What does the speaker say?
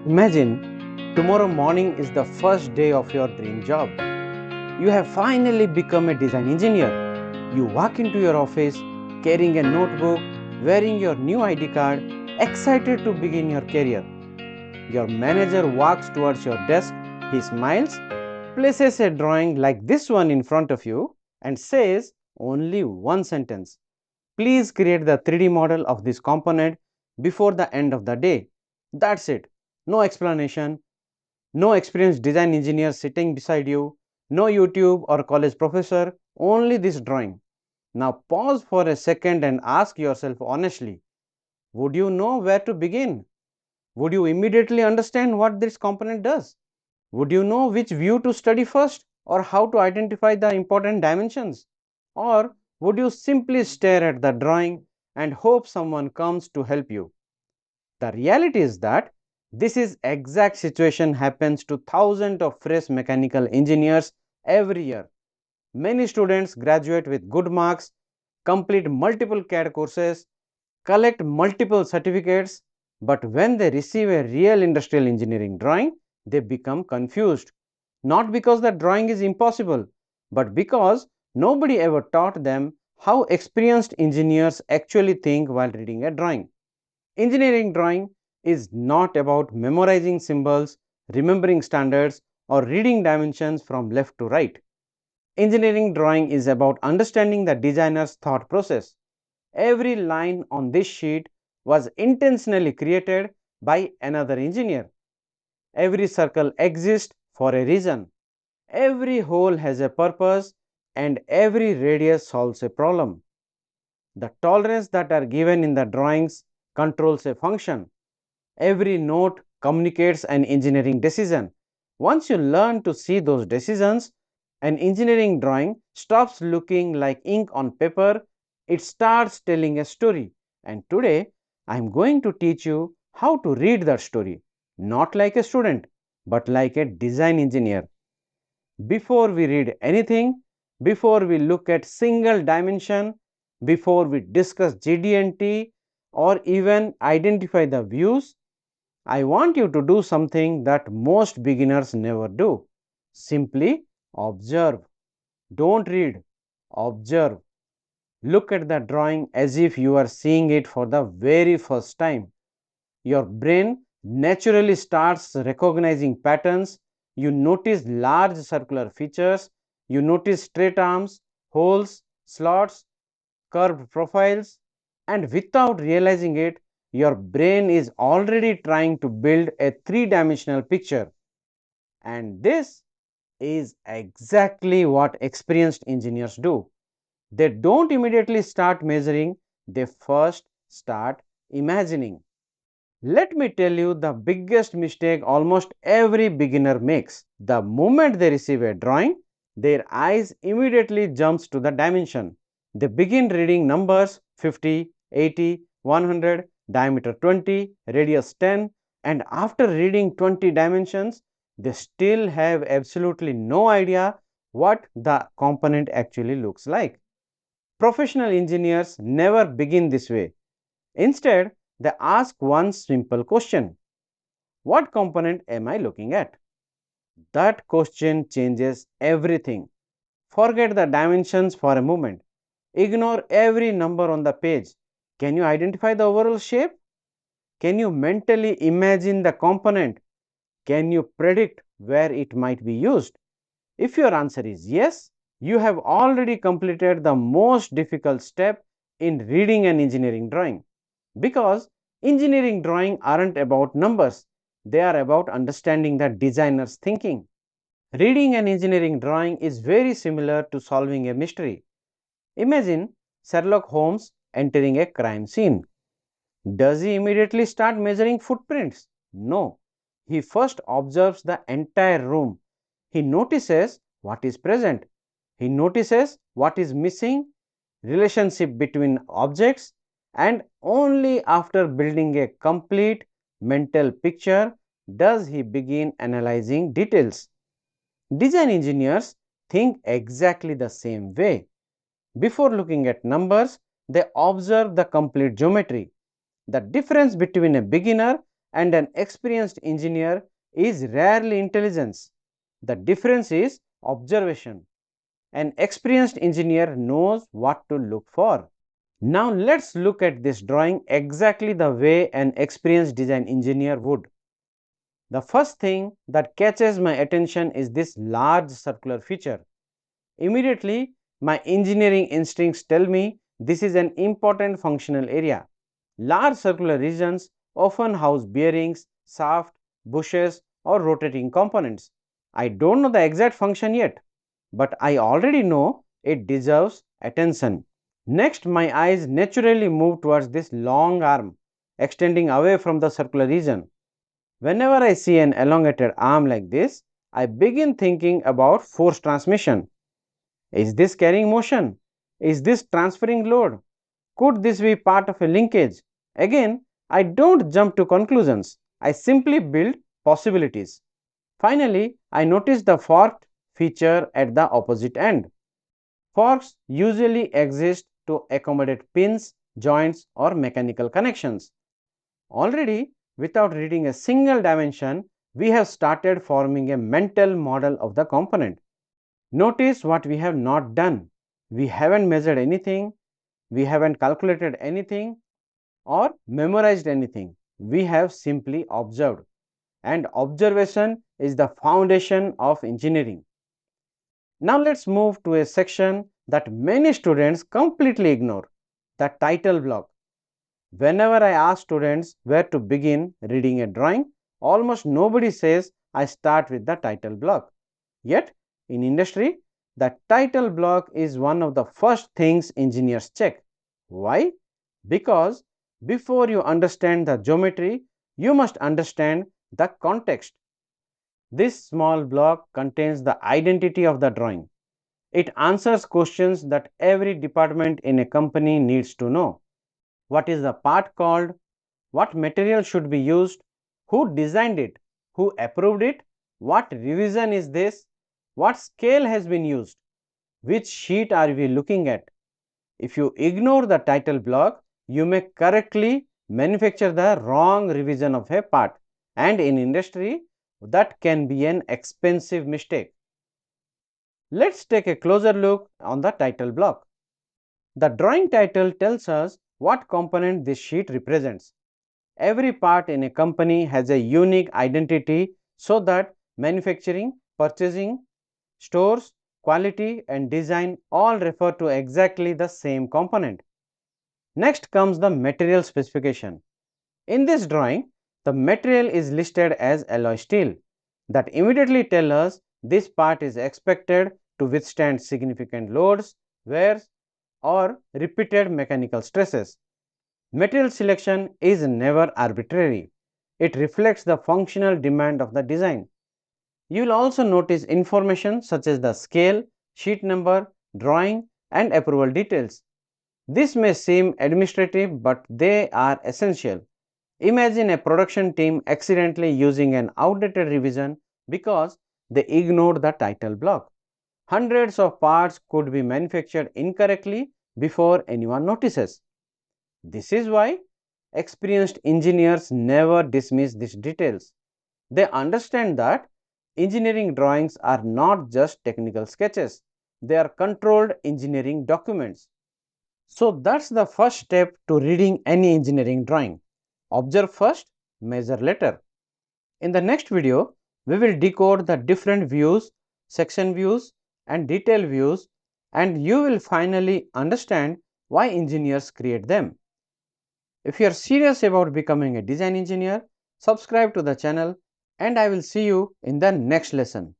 Imagine tomorrow morning is the first day of your dream job. You have finally become a design engineer. You walk into your office carrying a notebook, wearing your new ID card, excited to begin your career. Your manager walks towards your desk, he smiles, places a drawing like this one in front of you, and says only one sentence. Please create the 3D model of this component before the end of the day. That's it. No explanation, no experienced design engineer sitting beside you, no YouTube or college professor, only this drawing. Now pause for a second and ask yourself honestly, would you know where to begin? Would you immediately understand what this component does? Would you know which view to study first or how to identify the important dimensions? Or would you simply stare at the drawing and hope someone comes to help you? The reality is that this is exact situation happens to thousands of fresh mechanical engineers every year. Many students graduate with good marks, complete multiple CAD courses, collect multiple certificates, but when they receive a real industrial engineering drawing, they become confused. Not because the drawing is impossible, but because nobody ever taught them how experienced engineers actually think while reading a drawing. Engineering drawing is not about memorizing symbols, remembering standards, or reading dimensions from left to right. Engineering drawing is about understanding the designer's thought process. Every line on this sheet was intentionally created by another engineer. Every circle exists for a reason. Every hole has a purpose and every radius solves a problem. The tolerance that are given in the drawings controls a function. Every note communicates an engineering decision. Once you learn to see those decisions, an engineering drawing stops looking like ink on paper, it starts telling a story. And today, I am going to teach you how to read that story, not like a student, but like a design engineer. Before we read anything, before we look at single dimension, before we discuss GD&T or even identify the views, I want you to do something that most beginners never do. Simply observe. Don't read. Observe. Look at the drawing as if you are seeing it for the very first time. Your brain naturally starts recognizing patterns. You notice large circular features. You notice straight arms, holes, slots, curved profiles, and without realizing it, your brain is already trying to build a three-dimensional picture. And this is exactly what experienced engineers do. They don't immediately start measuring, they first start imagining. Let me tell you the biggest mistake almost every beginner makes. The moment they receive a drawing, their eyes immediately jumps to the dimension. They begin reading numbers 50, 80, 100, diameter 20, radius 10, and after reading 20 dimensions, they still have absolutely no idea what the component actually looks like. Professional engineers never begin this way. Instead, they ask one simple question: what component am I looking at? That question changes everything. Forget the dimensions for a moment. Ignore every number on the page. Can you identify the overall shape? Can you mentally imagine the component? Can you predict where it might be used? If your answer is yes, you have already completed the most difficult step in reading an engineering drawing. Because engineering drawing aren't about numbers, they are about understanding the designer's thinking. Reading an engineering drawing is very similar to solving a mystery. Imagine Sherlock Holmes entering a crime scene. Does he immediately start measuring footprints? No. He first observes the entire room. He notices what is present. He notices what is missing, relationship between objects, and only after building a complete mental picture does he begin analyzing details. Design engineers think exactly the same way. Before looking at numbers, they observe the complete geometry. The difference between a beginner and an experienced engineer is rarely intelligence. The difference is observation. An experienced engineer knows what to look for. Now let's look at this drawing exactly the way an experienced design engineer would. The first thing that catches my attention is this large circular feature. Immediately, my engineering instincts tell me this is an important functional area. Large circular regions often house bearings, shaft, bushes, or rotating components. I don't know the exact function yet, but I already know it deserves attention. Next, my eyes naturally move towards this long arm extending away from the circular region. Whenever I see an elongated arm like this, I begin thinking about force transmission. Is this carrying motion? Is this transferring load? Could this be part of a linkage? Again, I don't jump to conclusions. I simply build possibilities. Finally, I notice the forked feature at the opposite end. Forks usually exist to accommodate pins, joints, or mechanical connections. Already, without reading a single dimension, we have started forming a mental model of the component. Notice what we have not done. We haven't measured anything, we haven't calculated anything, or memorized anything. We have simply observed. And observation is the foundation of engineering. Now let's move to a section that many students completely ignore, the title block. Whenever I ask students where to begin reading a drawing, almost nobody says I start with the title block. Yet, in industry, the title block is one of the first things engineers check. Why? Because before you understand the geometry, you must understand the context. This small block contains the identity of the drawing. It answers questions that every department in a company needs to know. What is the part called? What material should be used? Who designed it? Who approved it? What revision is this? What scale has been used? Which sheet are we looking at? If you ignore the title block, you may correctly manufacture the wrong revision of a part, and in industry, that can be an expensive mistake. Let's take a closer look on the title block. The drawing title tells us what component this sheet represents. Every part in a company has a unique identity so that manufacturing, purchasing, stores, quality and design all refer to exactly the same component. Next comes the material specification. In this drawing, the material is listed as alloy steel. That immediately tells us this part is expected to withstand significant loads, wears or repeated mechanical stresses. Material selection is never arbitrary. It reflects the functional demand of the design. You will also notice information such as the scale, sheet number, drawing and approval details. This may seem administrative, but they are essential. Imagine a production team accidentally using an outdated revision because they ignored the title block. Hundreds of parts could be manufactured incorrectly before anyone notices. This is why experienced engineers never dismiss these details. They understand that engineering drawings are not just technical sketches, they are controlled engineering documents. So that's the first step to reading any engineering drawing. Observe first, measure later. In the next video, we will decode the different views, section views and detail views, and you will finally understand why engineers create them. If you are serious about becoming a design engineer, subscribe to the channel and I will see you in the next lesson.